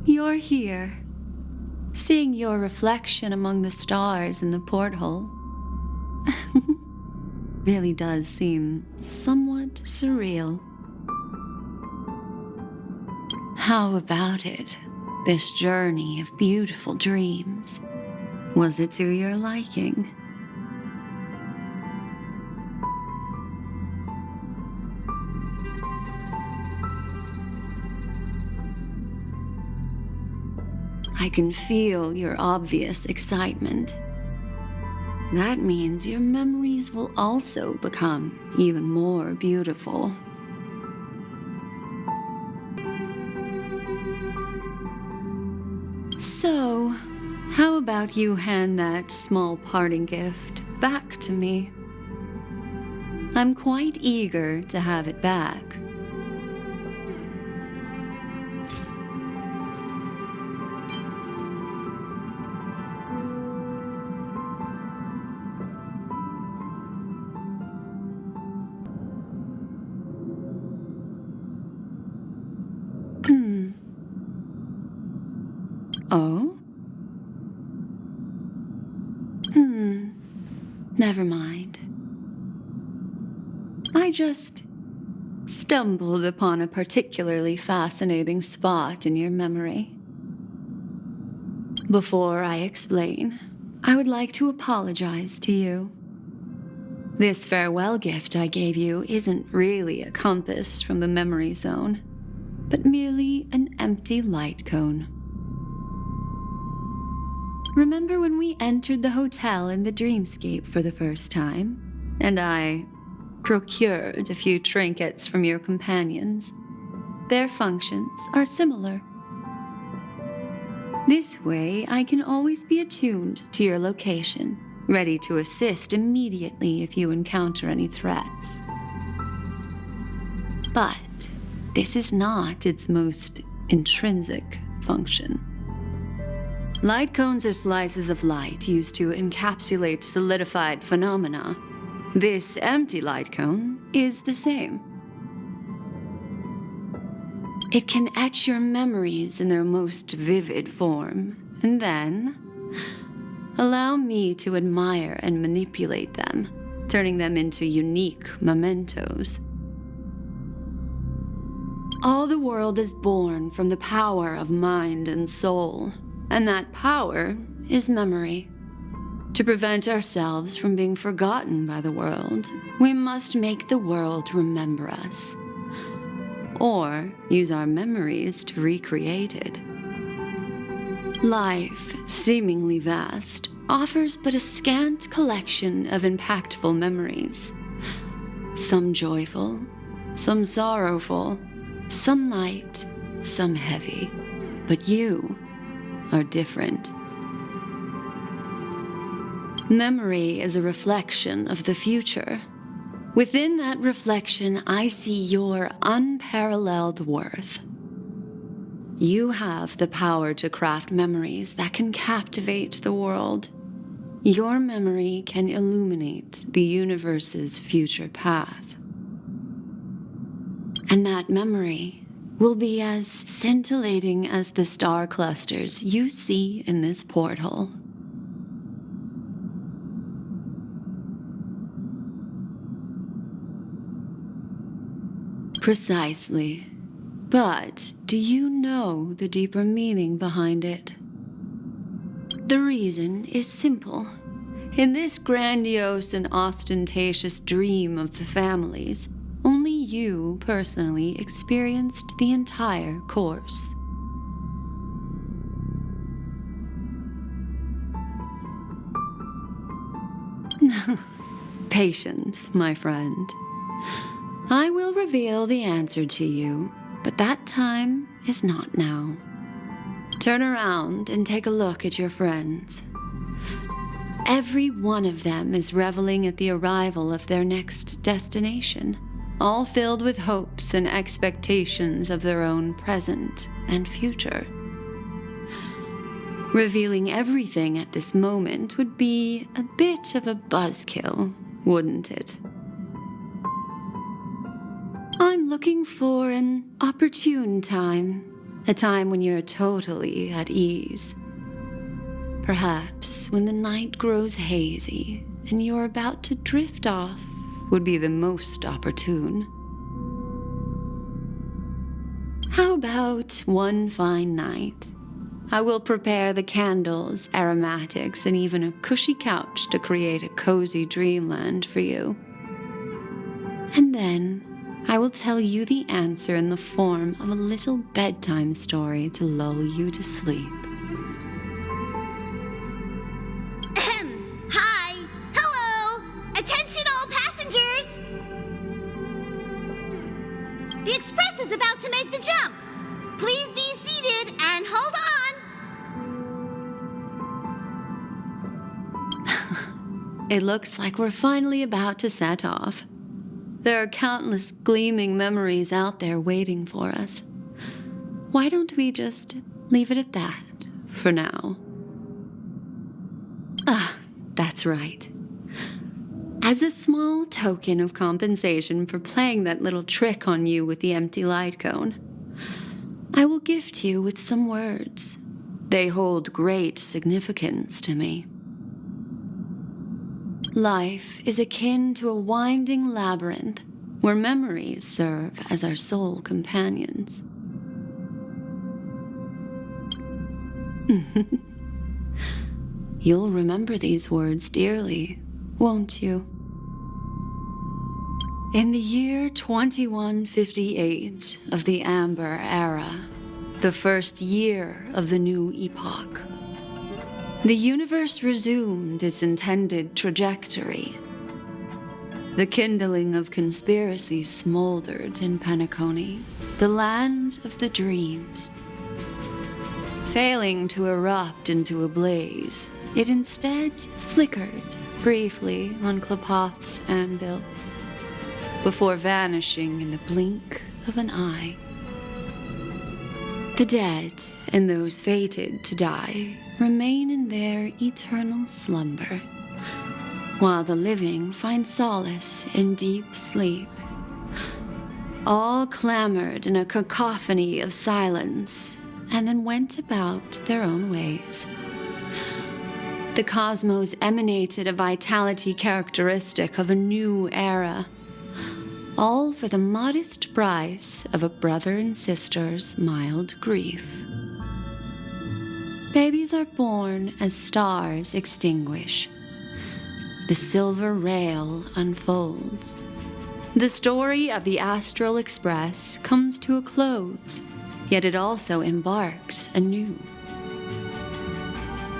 You're here. Seeing your reflection among the stars in the porthole really does seem somewhat surreal. How about it, this journey of beautiful dreams? Was it to your liking? I can feel your obvious excitement. That means your memories will also become even more beautiful. So, how about you hand that small parting gift back to me? I'm quite eager to have it back. Oh? Never mind. I just stumbled upon a particularly fascinating spot in your memory. Before I explain, I would like to apologize to you. This farewell gift I gave you isn't really a compass from the memory zone, but merely an empty light cone. Remember when we entered the hotel in the dreamscape for the first time, and I procured a few trinkets from your companions? Their functions are similar. This way, I can always be attuned to your location, ready to assist immediately if you encounter any threats. But this is not its most intrinsic function. Light cones are slices of light used to encapsulate solidified phenomena. This empty light cone is the same. It can etch your memories in their most vivid form, and then allow me to admire and manipulate them, turning them into unique mementos. All the world is born from the power of mind and soul, and that power is memory. To prevent ourselves from being forgotten by the world, we must make the world remember us, or use our memories to recreate it. Life, seemingly vast, offers but a scant collection of impactful memories. Some joyful, some sorrowful, some light, some heavy. But you are different. Memory is a reflection of the future. Within that reflection, I see your unparalleled worth. You have the power to craft memories that can captivate the world. Your memory can illuminate the universe's future path. And that memory will be as scintillating as the star clusters you see in this porthole. Precisely. But do you know the deeper meaning behind it? The reason is simple. In this grandiose and ostentatious dream of the families, only you personally experienced the entire course. Patience, my friend. I will reveal the answer to you, but that time is not now. Turn around and take a look at your friends. Every one of them is reveling at the arrival of their next destination, all filled with hopes and expectations of their own present and future. Revealing everything at this moment would be a bit of a buzzkill, wouldn't it? I'm looking for an opportune time, A time when you're totally at ease. Perhaps when the night grows hazy and you're about to drift off would be the most opportune. How about one fine night? I will prepare the candles, aromatics, and even a cushy couch to create a cozy dreamland for you. And then I will tell you the answer in the form of a little bedtime story to lull you to sleep. Hi! Hello! Attention all passengers! The express is about to make the jump. Please be seated and hold on. It looks like we're finally about to set off. There are countless gleaming memories out there waiting for us. Why don't we just leave it at that for now? That's right. As a small token of compensation for playing that little trick on you with the empty light cone, I will gift you with some words. They hold great significance to me. Life is akin to a winding labyrinth where memories serve as our sole companions. You'll remember these words dearly, won't you? In the year 2158 of the Amber Era, the first year of the new epoch, the universe resumed its intended trajectory. The kindling of conspiracy smoldered in Penacony, the land of the dreams. Failing to erupt into a blaze, it instead flickered briefly on Klapoth's anvil, before vanishing in the blink of an eye. The dead and those fated to die remain in their eternal slumber, while the living find solace in deep sleep. All clamored in a cacophony of silence, and then went about their own ways. The cosmos emanated a vitality characteristic of a new era, all for the modest price of a brother and sister's mild grief. Babies are born as stars extinguish. The silver rail unfolds. The story of the Astral Express comes to a close, yet it also embarks anew.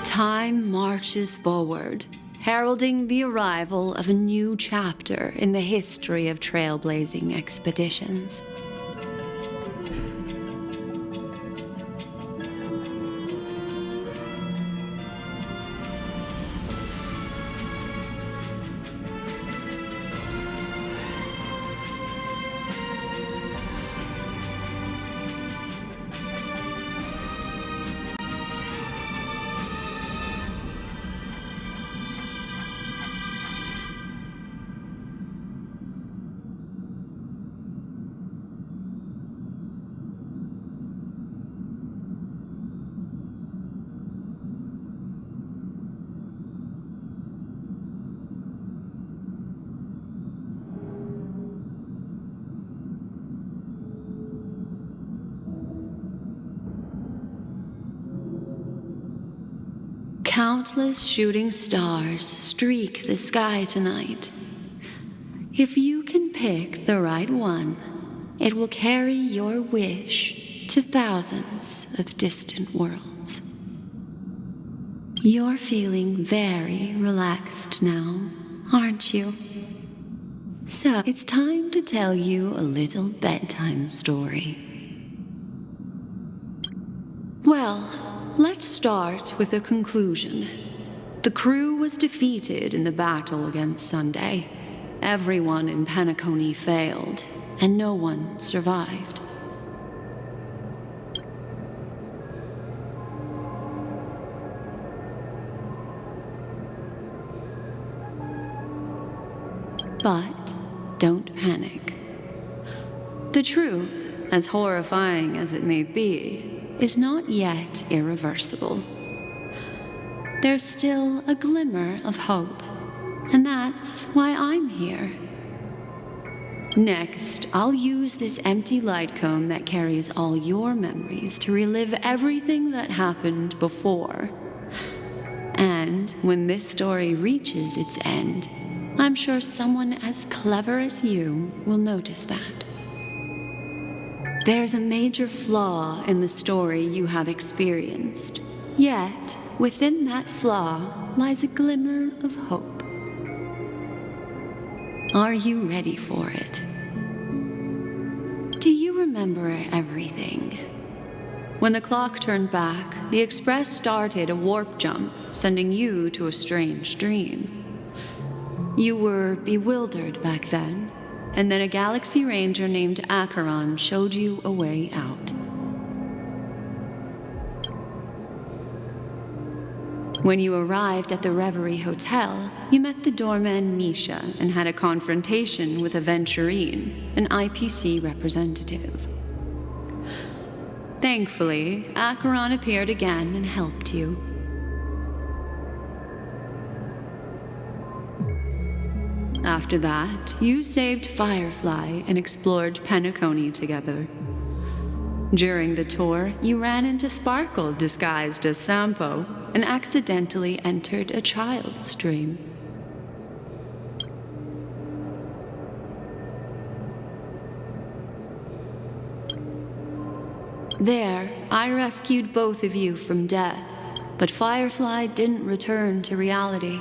Time marches forward, heralding the arrival of a new chapter in the history of trailblazing expeditions. Countless shooting stars streak the sky tonight. If you can pick the right one, it will carry your wish to thousands of distant worlds. You're feeling very relaxed now, aren't you? So it's time to tell you a little bedtime story. Well, let's start with a conclusion. The crew was defeated in the battle against Sunday. Everyone in Penacony failed, and no one survived. But don't panic. The truth, as horrifying as it may be, is not yet irreversible. There's still a glimmer of hope, and that's why I'm here. Next, I'll use this empty light cone that carries all your memories to relive everything that happened before. And when this story reaches its end, I'm sure someone as clever as you will notice that. There's a major flaw in the story you have experienced, yet within that flaw lies a glimmer of hope. Are you ready for it? Do you remember everything? When the clock turned back, the Express started a warp jump, sending you to a strange dream. You were bewildered back then, and then a Galaxy Ranger named Acheron showed you a way out. When you arrived at the Reverie Hotel, you met the doorman Misha and had a confrontation with Aventurine, an IPC representative. Thankfully, Acheron appeared again and helped you. After that, you saved Firefly and explored Penacony together. During the tour, you ran into Sparkle disguised as Sampo and accidentally entered a child's dream. There, I rescued both of you from death, but Firefly didn't return to reality.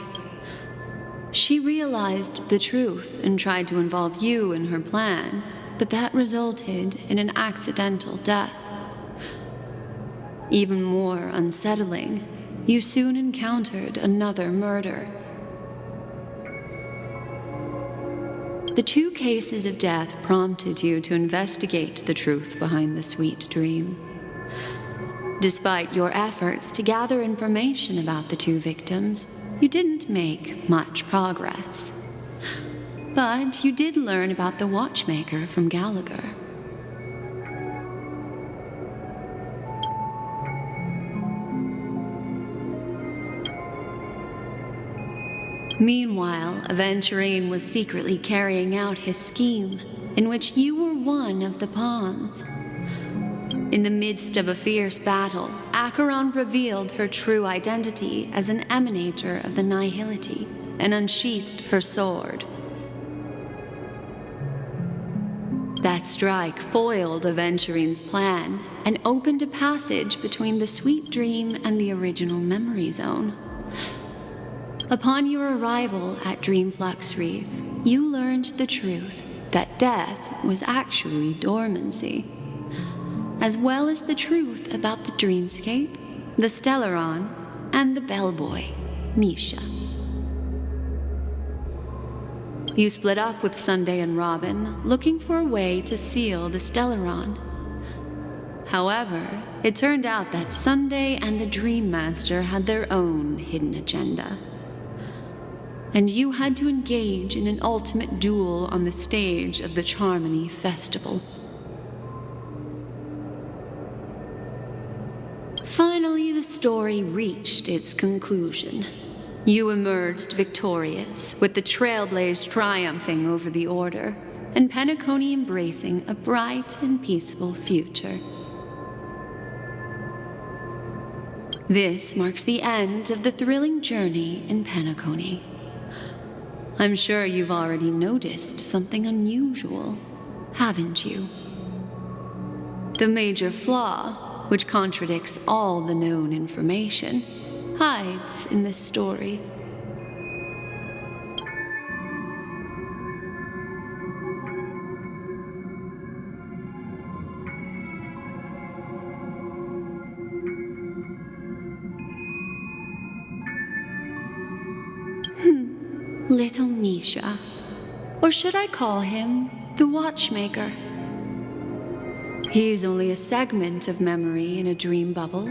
She realized the truth and tried to involve you in her plan, but that resulted in an accidental death. Even more unsettling, you soon encountered another murder. The 2 cases of death prompted you to investigate the truth behind the sweet dream. Despite your efforts to gather information about the 2 victims, you didn't make much progress. But you did learn about the watchmaker from Gallagher. Meanwhile, Aventurine was secretly carrying out his scheme, in which you were one of the pawns. In the midst of a fierce battle, Acheron revealed her true identity as an emanator of the Nihility and unsheathed her sword. That strike foiled Aventurine's plan and opened a passage between the sweet dream and the original memory zone. Upon your arrival at Dreamflux Reef, you learned the truth that death was actually dormancy, as well as the truth about the dreamscape, the Stellaron, and the bellboy, Misha. You split up with Sunday and Robin, looking for a way to seal the Stellaron. However, it turned out that Sunday and the Dream Master had their own hidden agenda. And you had to engage in an ultimate duel on the stage of the Charmony Festival. Finally, the story reached its conclusion. You emerged victorious, with the Trailblaze triumphing over the Order, and Penacony embracing a bright and peaceful future. This marks the end of the thrilling journey in Penacony. I'm sure you've already noticed something unusual, haven't you? The major flaw, which contradicts all the known information, hides in this story. Little Misha. Or should I call him the Watchmaker? He's only a segment of memory in a dream bubble,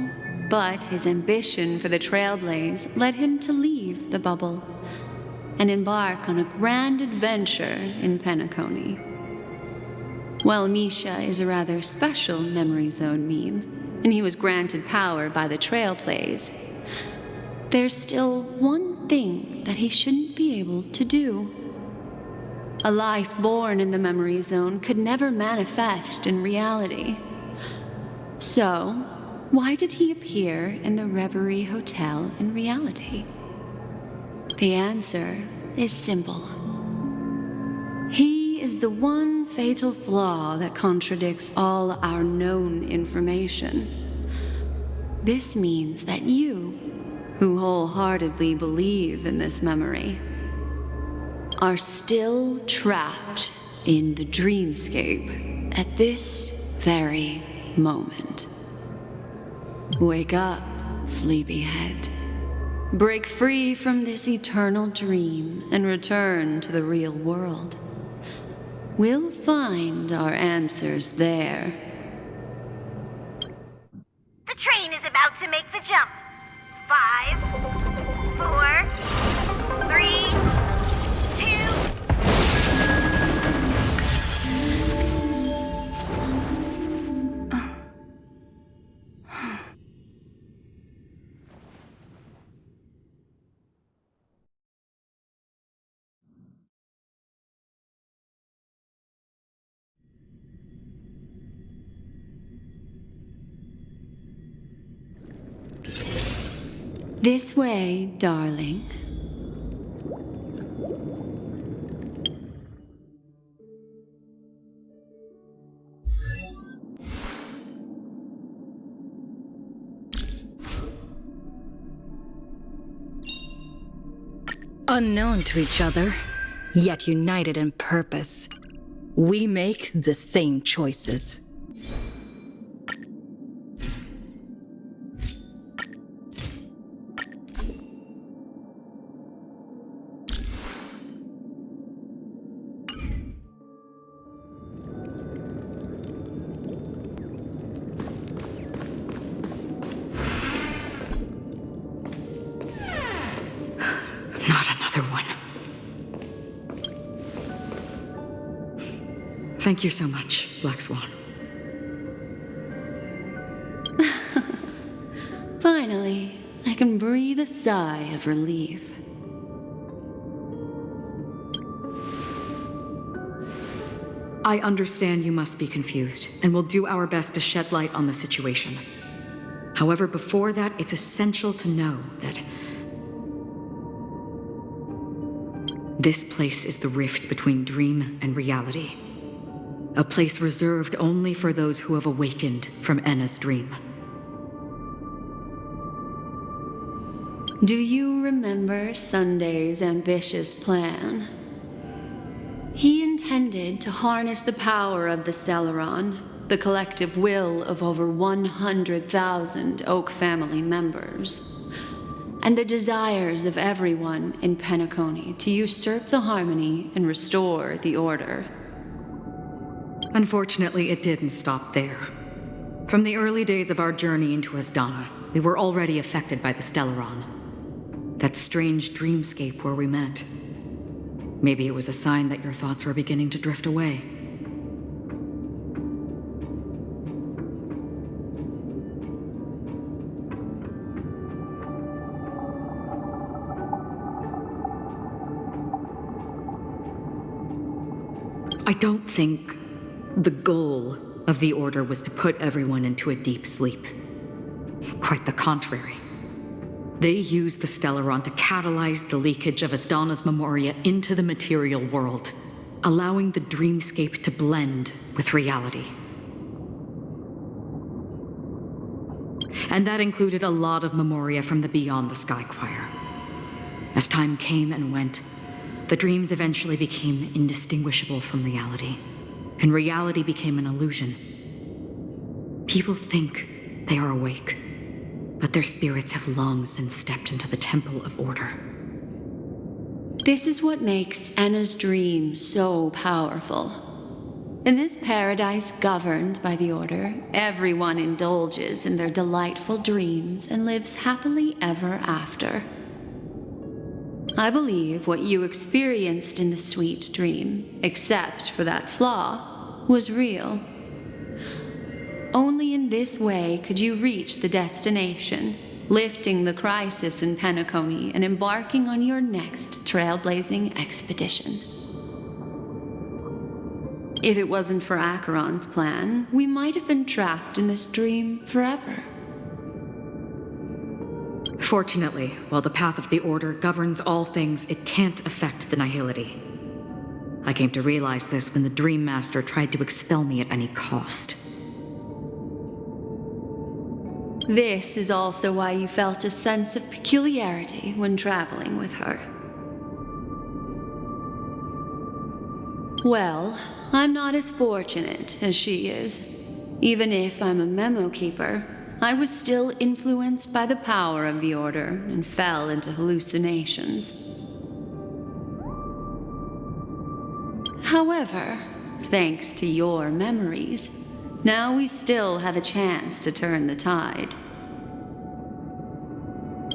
but his ambition for the Trailblaze led him to leave the bubble and embark on a grand adventure in Penacony. While Misha is a rather special memory zone meme, and he was granted power by the Trailblaze, there's still one thing that he shouldn't be able to do. A life born in the memory zone could never manifest in reality. So, why did he appear in the Reverie Hotel in reality? The answer is simple. He is the one fatal flaw that contradicts all our known information. This means that you, who wholeheartedly believe in this memory, are still trapped in the dreamscape at this very moment. Wake up, sleepyhead. Break free from this eternal dream and return to the real world. We'll find our answers there. The train is about to make the jump. 5, 4, 3, 2. This way, darling. Unknown to each other, yet united in purpose, we make the same choices. Thank you so much, Black Swan. Finally, I can breathe a sigh of relief. I understand you must be confused, and we'll do our best to shed light on the situation. However, before that, it's essential to know that this place is the rift between dream and reality. A place reserved only for those who have awakened from Enna's dream. Do you remember Sunday's ambitious plan? He intended to harness the power of the Stellaron, the collective will of over 100,000 Oak family members, and the desires of everyone in Penacony to usurp the harmony and restore the order. Unfortunately, it didn't stop there. From the early days of our journey into Asdana, we were already affected by the Stellaron. That strange dreamscape where we met. Maybe it was a sign that your thoughts were beginning to drift away. I don't think the goal of the Order was to put everyone into a deep sleep. Quite the contrary. They used the Stellaron to catalyze the leakage of Asdana's memoria into the material world, allowing the dreamscape to blend with reality. And that included a lot of memoria from the Beyond the Sky Choir. As time came and went, the dreams eventually became indistinguishable from reality, and reality became an illusion. People think they are awake, but their spirits have long since stepped into the Temple of Order. This is what makes Enna's dream so powerful. In this paradise governed by the Order, everyone indulges in their delightful dreams and lives happily ever after. I believe what you experienced in the sweet dream, except for that flaw, was real. Only in this way could you reach the destination, lifting the crisis in Penacony and embarking on your next trailblazing expedition. If it wasn't for Acheron's plan, we might have been trapped in this dream forever. Fortunately, while the path of the Order governs all things, it can't affect the Nihility. I came to realize this when the Dream Master tried to expel me at any cost. This is also why you felt a sense of peculiarity when traveling with her. Well, I'm not as fortunate as she is. Even if I'm a memo keeper, I was still influenced by the power of the Order and fell into hallucinations. However, thanks to your memories, now we still have a chance to turn the tide.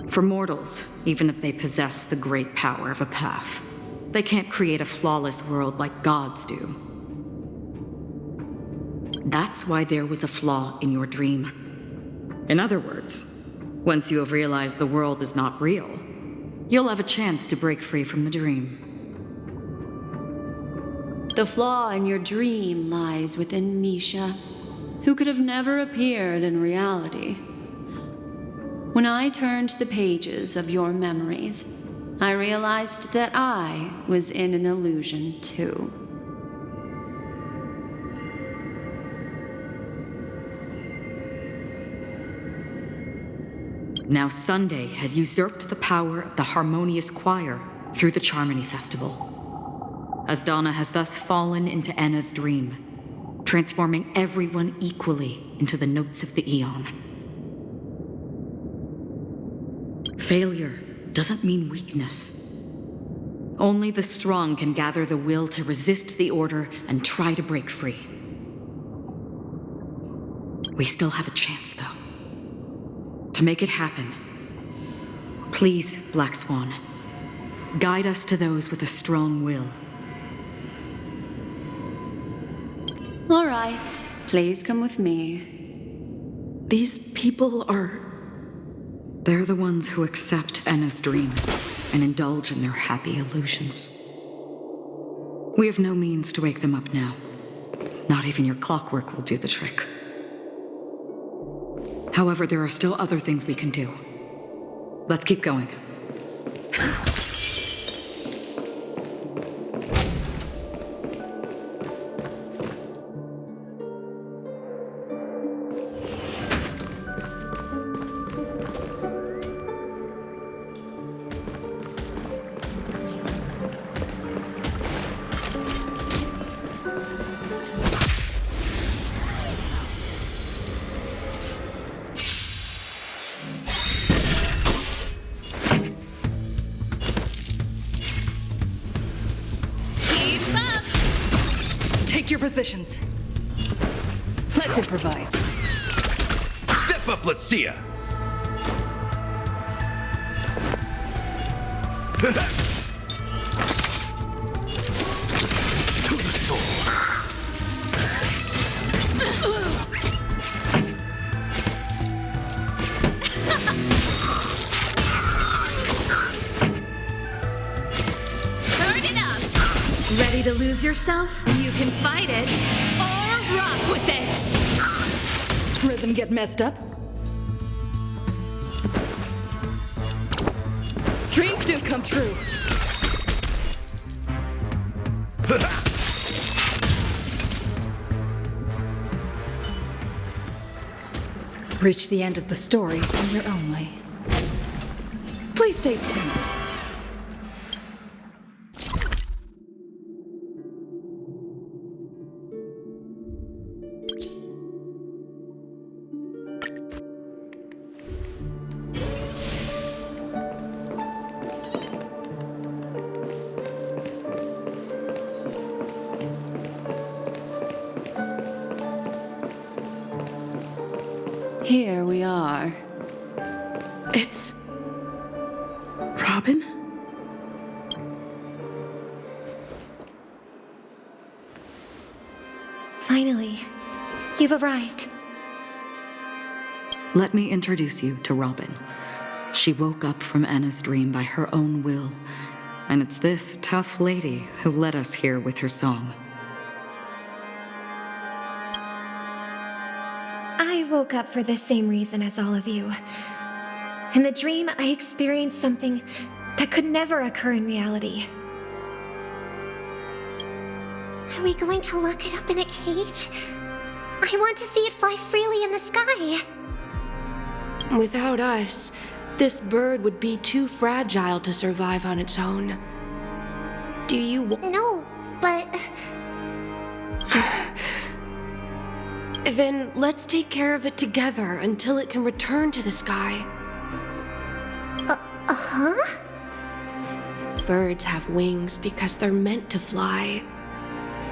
For mortals, even if they possess the great power of a path, they can't create a flawless world like gods do. That's why there was a flaw in your dream. In other words, once you have realized the world is not real, you'll have a chance to break free from the dream. The flaw in your dream lies within Misha, who could have never appeared in reality. When I turned the pages of your memories, I realized that I was in an illusion too. Now Sunday has usurped the power of the Harmonious Choir through the Charmony Festival. As Donna has thus fallen into Anna's dream, transforming everyone equally into the notes of the Aeon. Failure doesn't mean weakness. Only the strong can gather the will to resist the Order and try to break free. We still have a chance, though. To make it happen, please, Black Swan, guide us to those with a strong will. All right, please come with me. These people are... They're the ones who accept Anna's dream and indulge in their happy illusions. We have no means to wake them up now. Not even your clockwork will do the trick. However, there are still other things we can do. Let's keep going. Your positions. Let's improvise. Step up, let's see ya. To the soul. Turn it up! Ready to lose yourself? You can fight it, or rock with it! Rhythm get messed up? Dreams do come true. Reach the end of the story in your own way. Please stay tuned. Here we are. It's... Robin? Finally, you've arrived. Let me introduce you to Robin. She woke up from Anna's dream by her own will, and it's this tough lady who led us here with her song. I woke up for the same reason as all of you. In the dream, I experienced something that could never occur in reality. Are we going to lock it up in a cage? I want to see it fly freely in the sky. Without us, this bird would be too fragile to survive on its own. Do you No, but... Then let's take care of it together until it can return to the sky. Huh? Birds have wings because they're meant to fly.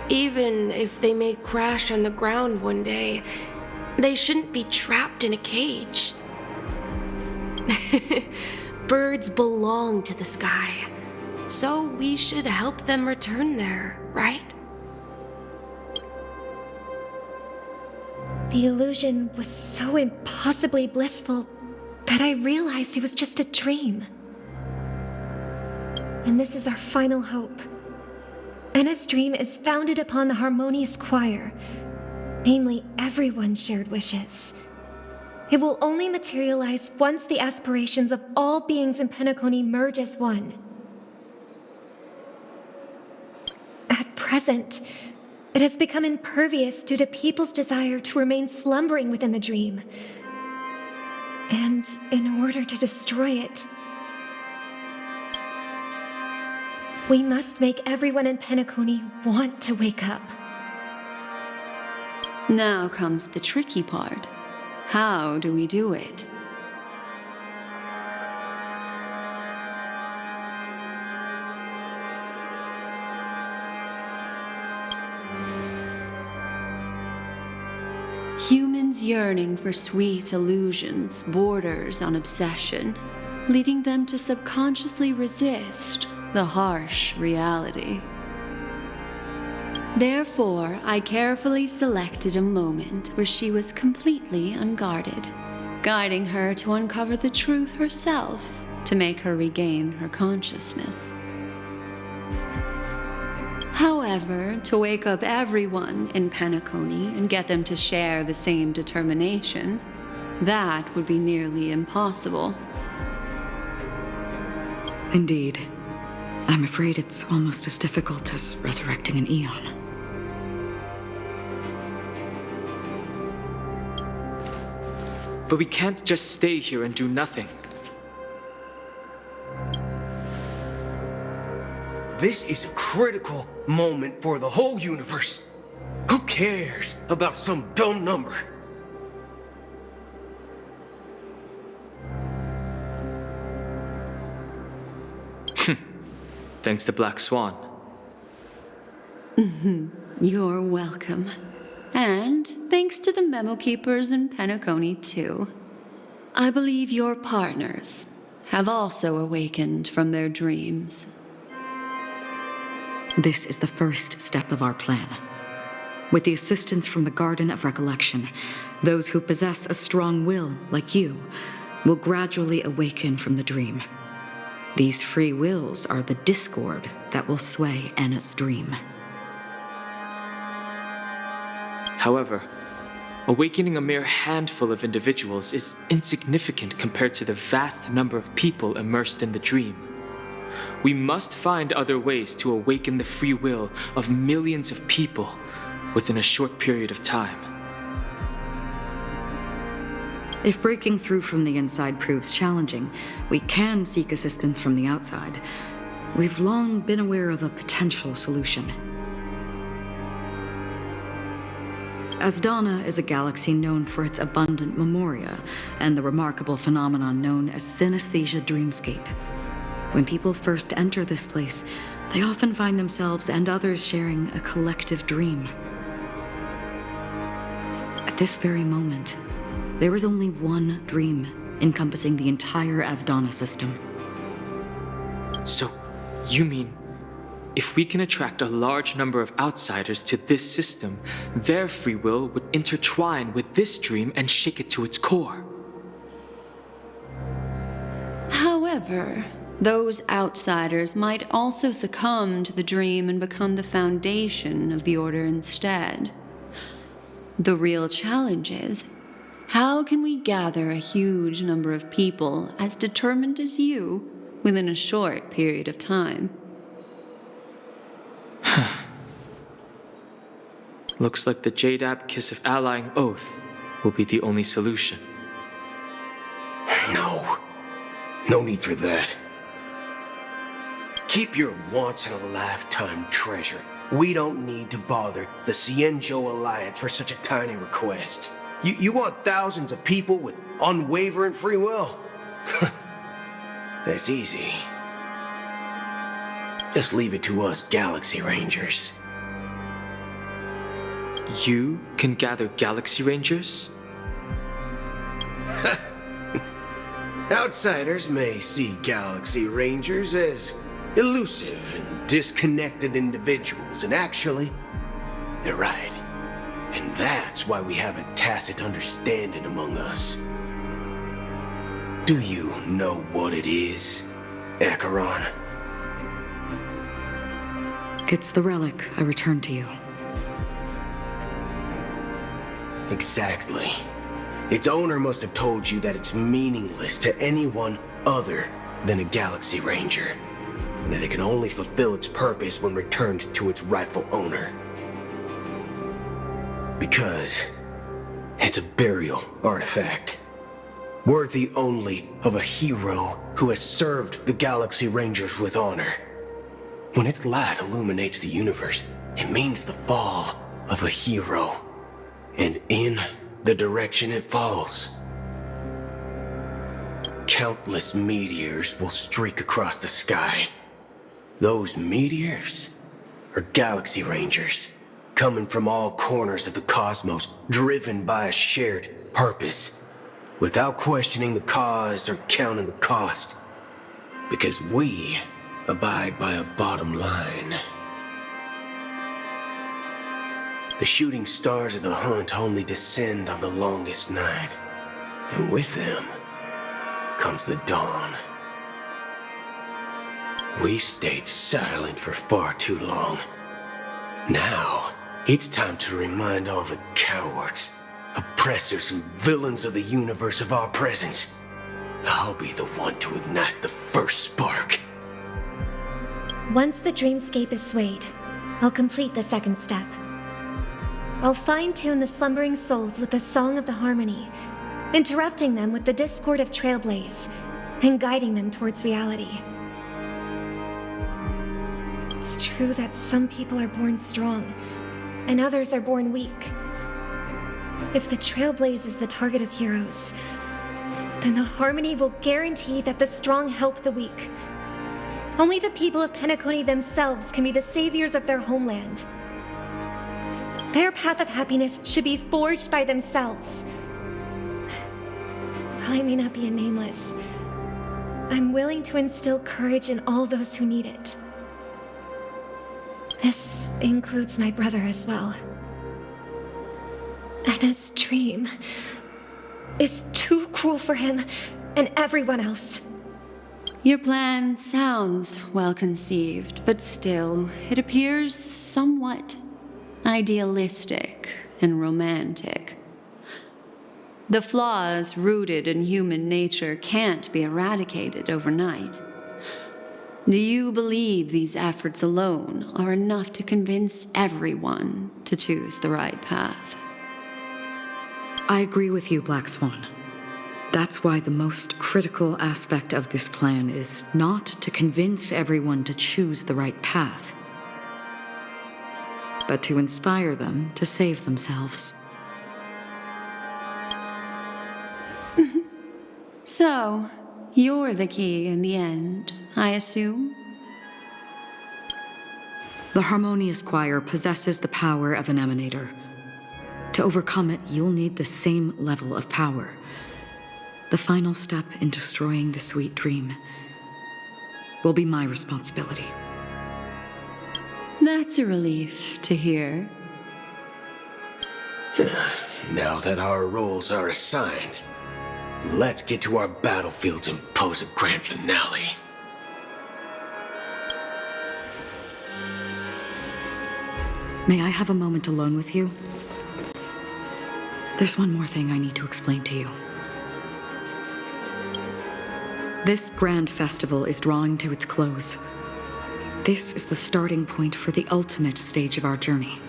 Even if they may crash on the ground one day, they shouldn't be trapped in a cage. Birds belong to the sky, so we should help them return there, right? The illusion was so impossibly blissful that I realized it was just a dream. And this is our final hope. Anna's dream is founded upon the harmonious choir, namely everyone's shared wishes. It will only materialize once the aspirations of all beings in Penacony merge as one. At present, it has become impervious due to people's desire to remain slumbering within the dream. And in order to destroy it, we must make everyone in Penacony want to wake up. Now comes the tricky part. How do we do it? Humans yearning for sweet illusions borders on obsession, leading them to subconsciously resist the harsh reality. Therefore, I carefully selected a moment where she was completely unguarded, guiding her to uncover the truth herself to make her regain her consciousness. However, to wake up everyone in Penacony and get them to share the same determination, that would be nearly impossible. Indeed. I'm afraid it's almost as difficult as resurrecting an eon. But we can't just stay here and do nothing. This is a critical moment for the whole universe. Who cares about some dumb number? Thanks to Black Swan. You're welcome. And thanks to the memo keepers in Penacony, too. I believe your partners have also awakened from their dreams. This is the first step of our plan. With the assistance from the Garden of Recollection, those who possess a strong will, like you, will gradually awaken from the dream. These free wills are the discord that will sway Anna's dream. However, awakening a mere handful of individuals is insignificant compared to the vast number of people immersed in the dream. We must find other ways to awaken the free will of millions of people within a short period of time. If breaking through from the inside proves challenging, we can seek assistance from the outside. We've long been aware of a potential solution. Asdana is a galaxy known for its abundant memoria and the remarkable phenomenon known as synesthesia dreamscape. When people first enter this place, they often find themselves and others sharing a collective dream. At this very moment, there is only one dream encompassing the entire Asdana system. So, you mean, if we can attract a large number of outsiders to this system, their free will would intertwine with this dream and shake it to its core? However, those outsiders might also succumb to the dream and become the foundation of the Order instead. The real challenge is, how can we gather a huge number of people as determined as you within a short period of time? Looks like the Jade Kiss of Allying Oath will be the only solution. No need for that. Keep your once-in-a-lifetime treasure. We don't need to bother the Cienjo Alliance for such a tiny request. You want thousands of people with unwavering free will? That's easy. Just leave it to us Galaxy Rangers. You can gather Galaxy Rangers? Outsiders may see Galaxy Rangers as elusive and disconnected individuals, and actually, they're right. And that's why we have a tacit understanding among us. Do you know what it is, Acheron? It's the relic I returned to you. Exactly. Its owner must have told you that it's meaningless to anyone other than a Galaxy Ranger, and that it can only fulfill its purpose when returned to its rightful owner. Because it's a burial artifact, worthy only of a hero who has served the Galaxy Rangers with honor. When its light illuminates the universe, it means the fall of a hero, and in the direction it falls, countless meteors will streak across the sky. Those meteors are Galaxy Rangers, coming from all corners of the cosmos, driven by a shared purpose, without questioning the cause or counting the cost, because we abide by a bottom line. The shooting stars of the hunt only descend on the longest night, and with them comes the dawn. We've stayed silent for far too long. Now, it's time to remind all the cowards, oppressors, and villains of the universe of our presence. I'll be the one to ignite the first spark. Once the dreamscape is swayed, I'll complete the second step. I'll fine-tune the slumbering souls with the Song of the Harmony, interrupting them with the discord of Trailblaze, and guiding them towards reality. It's true that some people are born strong, and others are born weak. If the Trailblaze is the target of heroes, then the Harmony will guarantee that the strong help the weak. Only the people of Penacony themselves can be the saviors of their homeland. Their path of happiness should be forged by themselves. While I may not be a nameless, I'm willing to instill courage in all those who need it. This includes my brother as well. Anna's dream is too cruel for him and everyone else. Your plan sounds well conceived, but still, it appears somewhat idealistic and romantic. The flaws rooted in human nature can't be eradicated overnight. Do you believe these efforts alone are enough to convince everyone to choose the right path? I agree with you, Black Swan. That's why the most critical aspect of this plan is not to convince everyone to choose the right path, but to inspire them to save themselves. So, you're the key in the end, I assume? The Harmonious Choir possesses the power of an emanator. To overcome it, you'll need the same level of power. The final step in destroying the sweet dream will be my responsibility. That's a relief to hear. Now that our roles are assigned, Let's get to our battlefields and pose a grand finale. May I have a moment alone with you? There's one more thing I need to explain to you. This grand festival is drawing to its close. This is the starting point for the ultimate stage of our journey,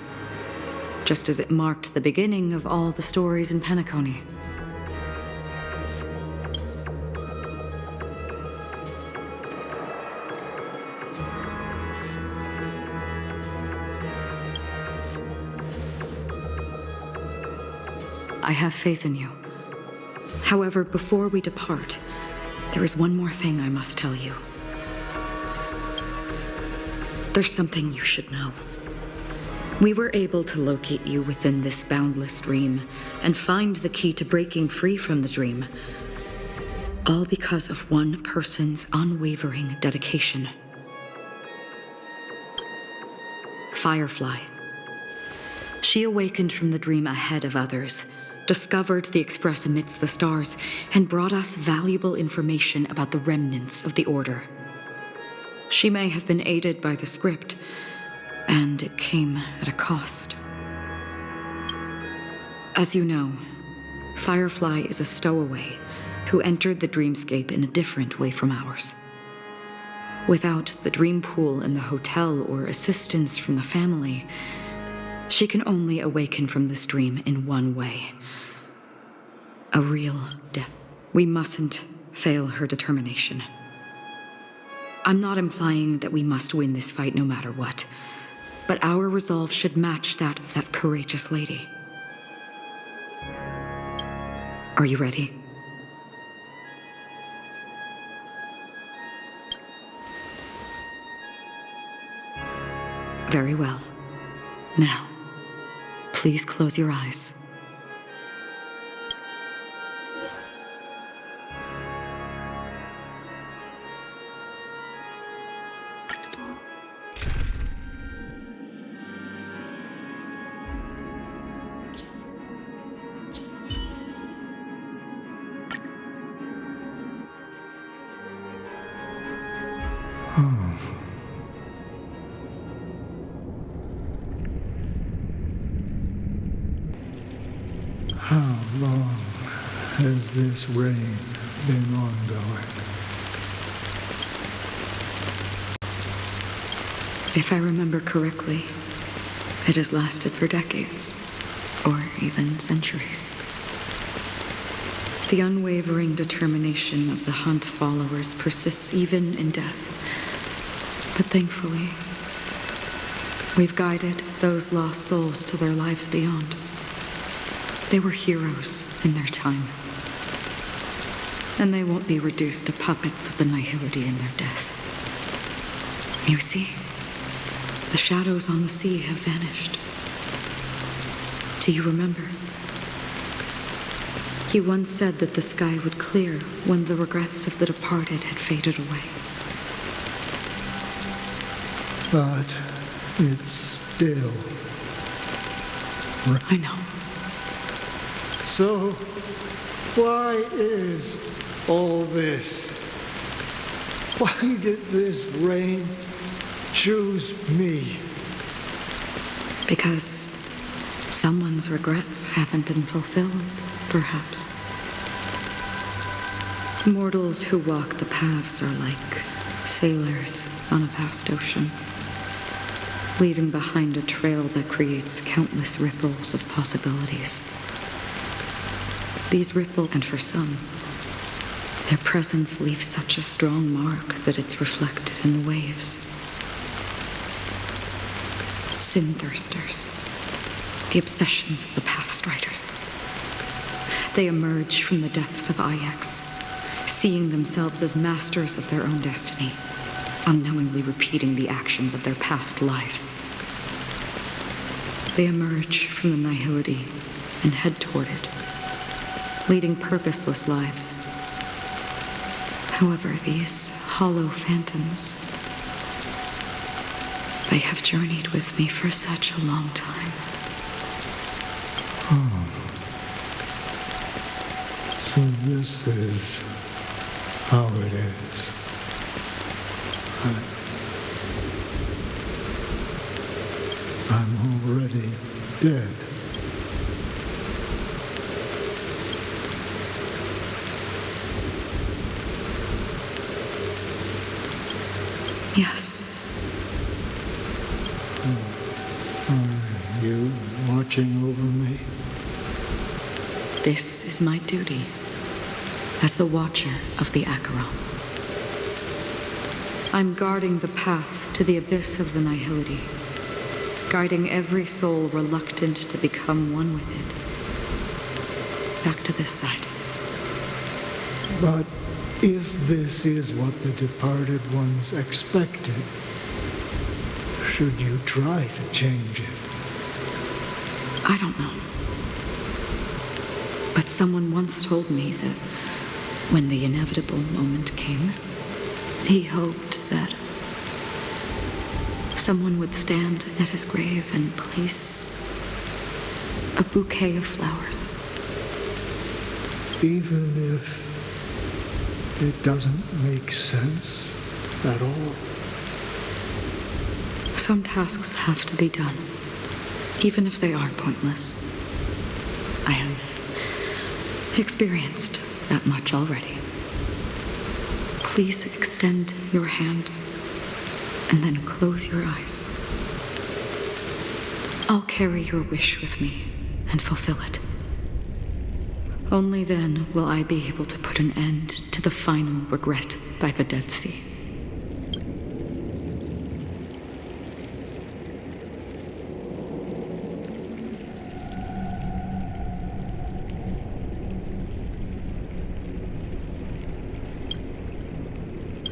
just as it marked the beginning of all the stories in Penacony. I have faith in you. However, before we depart, there is one more thing I must tell you. There's something you should know. We were able to locate you within this boundless dream and find the key to breaking free from the dream. All because of one person's unwavering dedication. Firefly. She awakened from the dream ahead of others, discovered the Express amidst the stars, and brought us valuable information about the remnants of the Order. She may have been aided by the script, and it came at a cost. As you know, Firefly is a stowaway who entered the dreamscape in a different way from ours. Without the dream pool in the hotel or assistance from the family, she can only awaken from this dream in one way. A real death. We mustn't fail her determination. I'm not implying that we must win this fight no matter what, but our resolve should match that of that courageous lady. Are you ready? Very well. Now, please close your eyes. How long has this rain been ongoing? If I remember correctly, it has lasted for decades, or even centuries. The unwavering determination of the Hunt followers persists even in death. But thankfully, we've guided those lost souls to their lives beyond. They were heroes in their time. And they won't be reduced to puppets of the nihility in their death. You see, the shadows on the sea have vanished. Do you remember? He once said that the sky would clear when the regrets of the departed had faded away. But it's still... I know. So, why is all this? Why did this rain choose me? Because someone's regrets haven't been fulfilled, perhaps. Mortals who walk the paths are like sailors on a vast ocean, leaving behind a trail that creates countless ripples of possibilities. These ripple, and for some, their presence leaves such a strong mark that it's reflected in the waves. Sin-thirsters, the obsessions of the Pathstriders. They emerge from the depths of Ix, seeing themselves as masters of their own destiny, unknowingly repeating the actions of their past lives. They emerge from the nihility and head toward it, leading purposeless lives. However, these hollow phantoms, they have journeyed with me for such a long time. So this is how it is. I'm already dead. Yes. Are you watching over me? This is my duty as the Watcher of the Acheron. I'm guarding the path to the abyss of the nihility, guiding every soul reluctant to become one with it. Back to this side. But if this is what the departed ones expected, should you try to change it? I don't know. But someone once told me that when the inevitable moment came, he hoped that someone would stand at his grave and place a bouquet of flowers. Even if it doesn't make sense at all. Some tasks have to be done, even if they are pointless. I have experienced that much already. Please extend your hand and then close your eyes. I'll carry your wish with me and fulfill it. Only then will I be able to put an end to the final regret by the Dead Sea.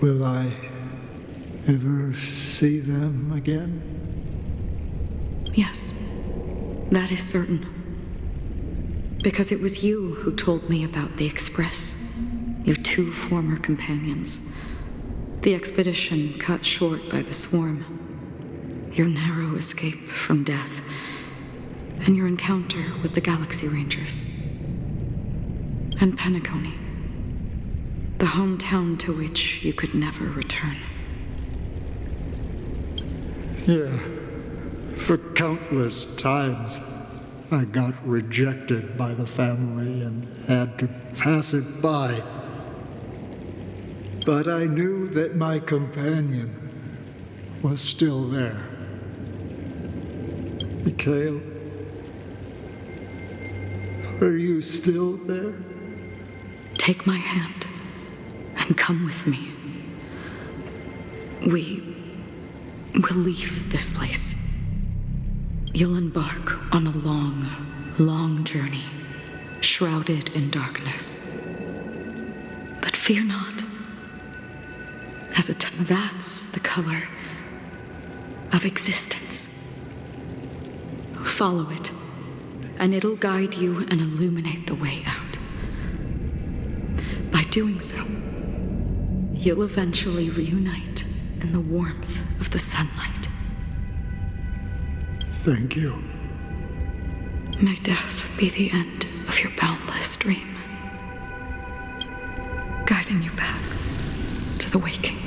Will I ever see them again? Yes, that is certain. Because it was you who told me about the Express, your two former companions. The expedition cut short by the swarm, your narrow escape from death, and your encounter with the Galaxy Rangers. And Penacony, the hometown to which you could never return. Yeah, for countless times I got rejected by the family and had to pass it by. But I knew that my companion was still there. Mikhail, are you still there? Take my hand and come with me. We will leave this place. You'll embark on a long, long journey, shrouded in darkness. But fear not. That's the color of existence. Follow it, and it'll guide you and illuminate the way out. By doing so, you'll eventually reunite in the warmth of the sunlight. Thank you. May death be the end of your boundless dream, guiding you back to the waking.